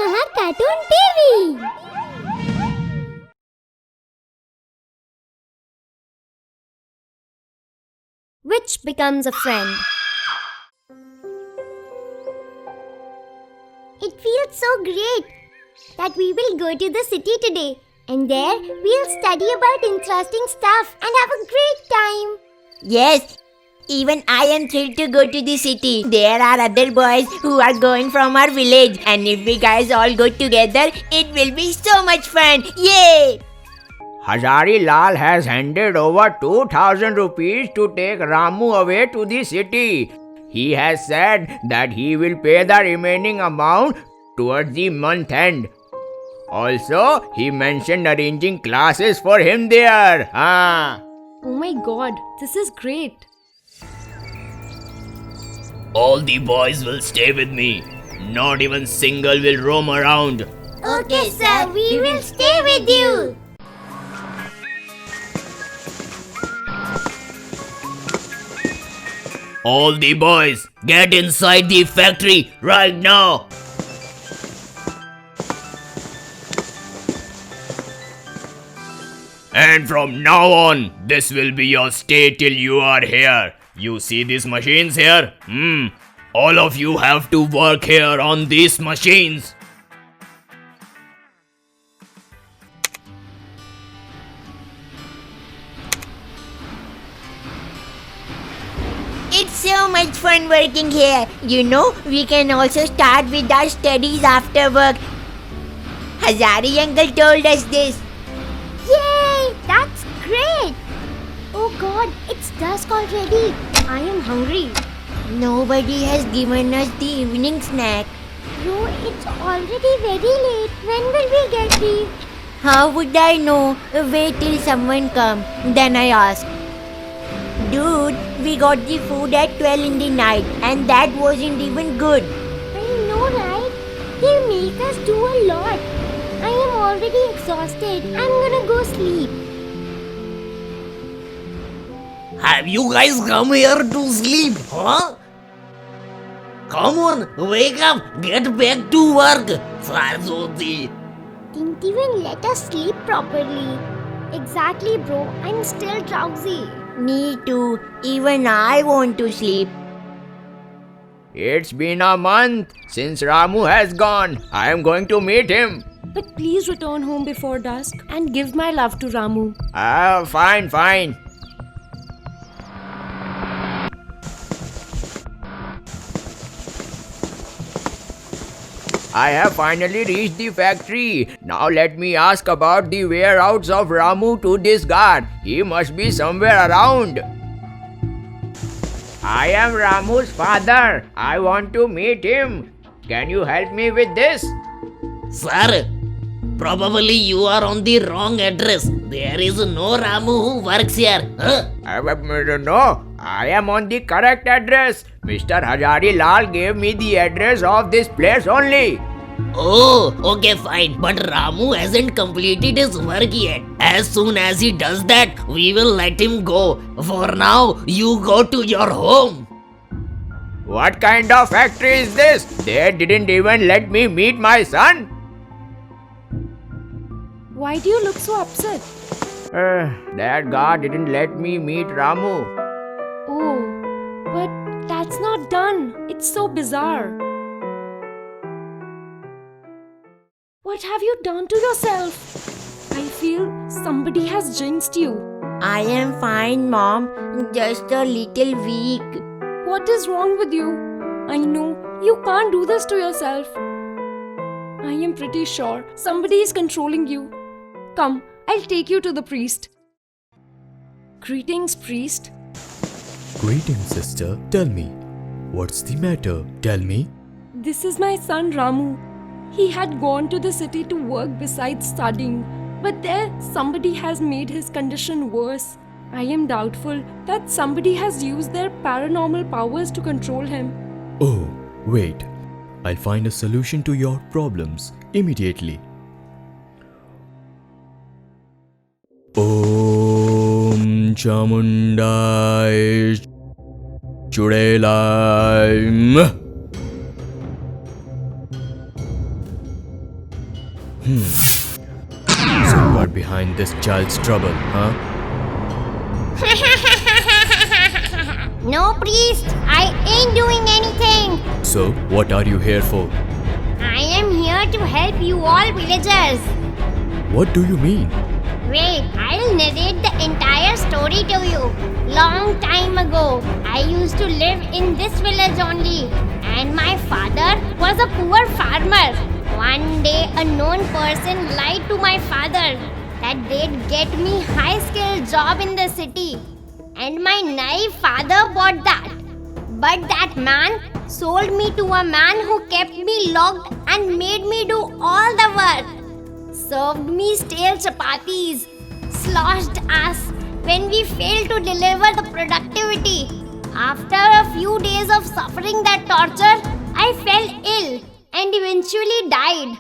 Maha Cartoon TV. Which becomes a friend? It feels so great that we will go to the city today, and there we'll study about interesting stuff and have a great time. Yes, even I am thrilled to go to the city. There are other boys who are going from our village, and if we guys all go together, it will be so much fun. Yay! Hazari Lal has handed over 2,000 rupees to take Ramu away to the city. He has said that he will pay the remaining amount towards the month end. Also, he mentioned arranging classes for him there. Oh my god, this is great. All the boys will stay with me. Not even single will roam around. Okay, sir, we will stay with you. All the boys, get inside the factory right now. And from now on, this will be your stay till you are here. You see these machines here? All of you have to work here on these machines. It's so much fun working here. You know, we can also start with our studies after work. Hazari uncle told us this. Yay! That's great! Oh god, it's dusk already. I am hungry. Nobody has given us the evening snack. Bro, it's already very late. When will we get tea? How would I know? Wait till someone come. Then I ask. Dude, we got the food at 12 in the night and that wasn't even good. I know, right? They make us do a lot. I am already exhausted. I'm gonna go sleep. Have you guys come here to sleep, huh? Come on, wake up, get back to work. Saraswati. Didn't even let us sleep properly. Exactly, bro. I'm still drowsy. Me too. Even I want to sleep. It's been a month since Ramu has gone. I am going to meet him. But please return home before dusk and give my love to Ramu. Fine. I have finally reached the factory. Now let me ask about the whereabouts of Ramu to this guard. He must be somewhere around. I am Ramu's father. I want to meet him. Can you help me with this? Sir, probably you are on the wrong address. There is no Ramu who works here. Huh? No, I am on the correct address. Mr. Hazari Lal gave me the address of this place only. Oh, okay, fine. But Ramu hasn't completed his work yet. As soon as he does that, we will let him go. For now, you go to your home. What kind of factory is this? They didn't even let me meet my son. Why do you look so upset? That guard didn't let me meet Ramu. Oh, but that's not done. It's so bizarre. What have you done to yourself? I feel somebody has jinxed you. I am fine, Mom. Just a little weak. What is wrong with you? I know you can't do this to yourself. I am pretty sure somebody is controlling you. Come, I'll take you to the priest. Greetings, priest. Greetings, sister. Tell me, what's the matter? Tell me. This is my son Ramu. He had gone to the city to work besides studying, but there somebody has made his condition worse. I am doubtful that somebody has used their paranormal powers to control him. Oh, wait. I'll find a solution to your problems immediately. Om Chamundai Chudelaim. So you are behind this child's trouble, huh? No, priest, I ain't doing anything. So what are you here for? I am here to help you all villagers. What do you mean? Wait, I'll narrate the entire story to you. Long time ago, I used to live in this village only, and my father was a poor farmer. One day, a known person lied to my father that they'd get me high-skilled job in the city, and my naive father bought that. But that man sold me to a man who kept me locked and made me do all the work. Served me stale chapatis, sloshed us when we failed to deliver the productivity. After a few days of suffering that torture, I fell ill and eventually died.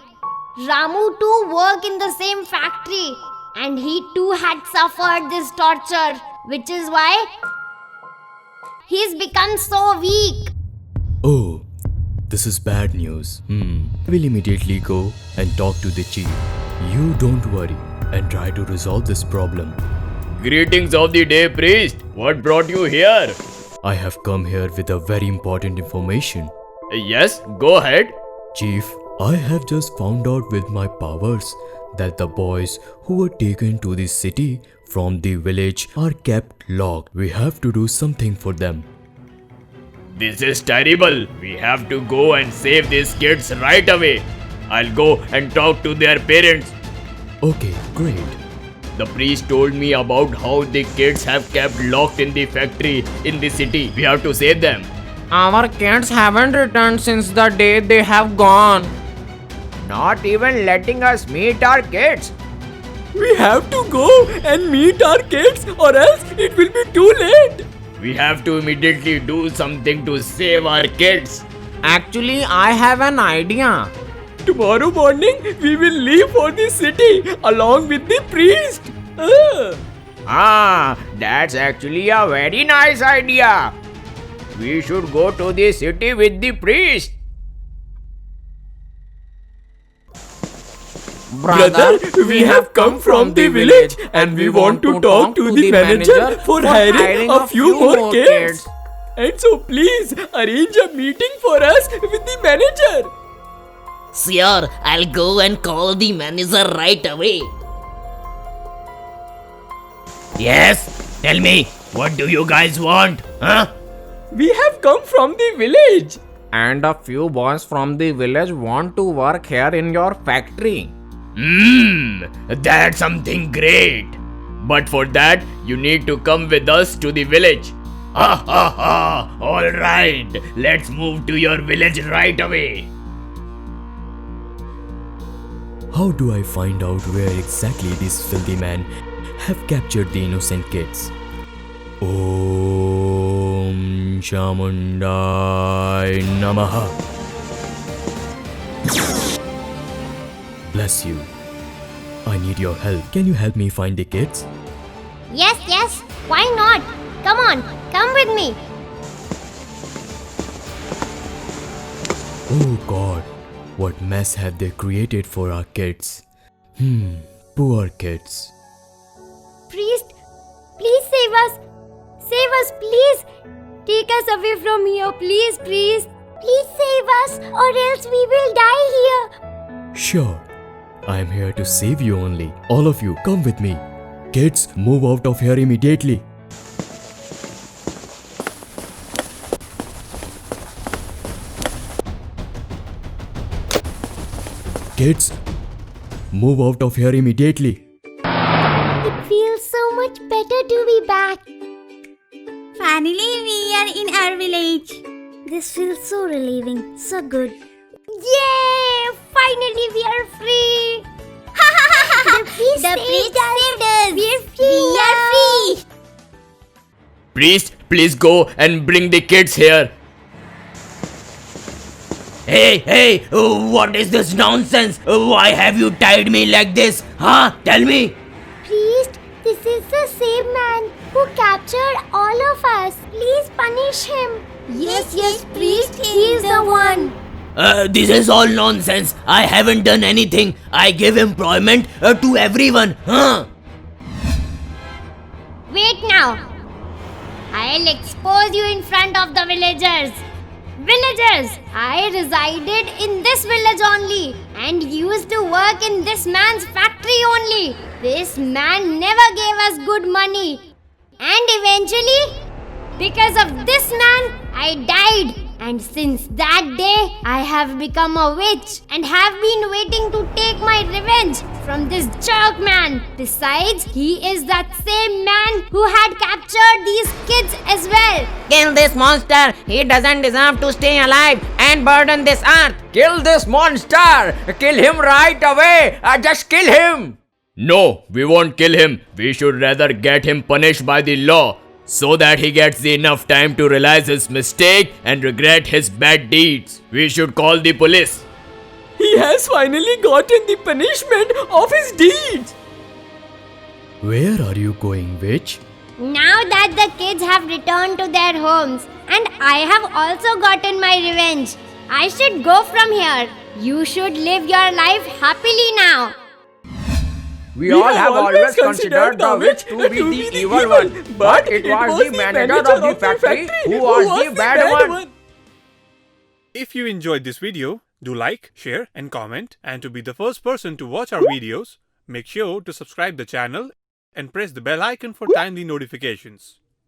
Ramu too worked in the same factory and he too had suffered this torture, which is why he's become so weak. Oh, this is bad news. I will immediately go and talk to the chief. You don't worry and try to resolve this problem. Greetings of the day, priest. What brought you here? I have come here with a very important information. Yes, go ahead. Chief, I have just found out with my powers that the boys who were taken to the city from the village are kept locked. We have to do something for them. This is terrible. We have to go and save these kids right away. I'll go and talk to their parents. Okay, great. The priest told me about how the kids have kept locked in the factory in the city. We have to save them. Our kids haven't returned since the day they have gone. Not even letting us meet our kids. We have to go and meet our kids or else it will be too late. We have to immediately do something to save our kids. Actually, I have an idea. Tomorrow morning, we will leave for the city along with the priest. That's actually a very nice idea. We should go to the city with the priest. Brother, we have come from the village and we want to talk to the manager for hiring a few more kids. And so please arrange a meeting for us with the manager. Sure, I'll go and call the manager right away. Yes, tell me, what do you guys want? Huh? We have come from the village. And a few boys from the village want to work here in your factory. That's something great. But for that, you need to come with us to the village. Alright, let's move to your village right away. How do I find out where exactly these filthy men have captured the innocent kids? Om Chamundai Namaha. Bless you. I need your help. Can you help me find the kids? Yes, why not? Come on, come with me. Oh God, what mess have they created for our kids? Poor kids. Priest, please save us. Save us, please. Take us away from here, please, priest. Please save us or else we will die here. Sure, I am here to save you only. All of you, come with me. Kids, move out of here immediately. Kids, move out of here immediately. It feels so much better to be back. Finally, we are in our village. This feels so relieving, so good. Yay! Finally we are free! The priest saved us! We're free! We are free! Priest, please go and bring the kids here. Hey, what is this nonsense? Why have you tied me like this? Huh? Tell me. Priest, this is the same man who captured all of us. Please punish him. Yes, priest, he is the one. This is all nonsense. I haven't done anything. I give employment to everyone. Huh? Wait now. I'll expose you in front of the villagers. Villagers, I resided in this village only and used to work in this man's factory only. This man never gave us good money. And eventually, because of this man, I died. And since that day, I have become a witch and have been waiting to take my revenge from this jerk man. Besides, he is that same man who had captured these kids as well. Kill this monster. He doesn't deserve to stay alive and burden this earth. Kill this monster! Kill him right away! Just kill him! No, we won't kill him. We should rather get him punished by the law, so that he gets enough time to realize his mistake and regret his bad deeds. We should call the police. He has finally gotten the punishment of his deeds. Where are you going, witch? Now that the kids have returned to their homes and I have also gotten my revenge, I should go from here. You should live your life happily now. We all have always considered the witch to be the evil one, but it was the manager of the factory who was the bad one. If you enjoyed this video, do like, share and comment, and to be the first person to watch our videos, make sure to subscribe the channel and press the bell icon for timely notifications.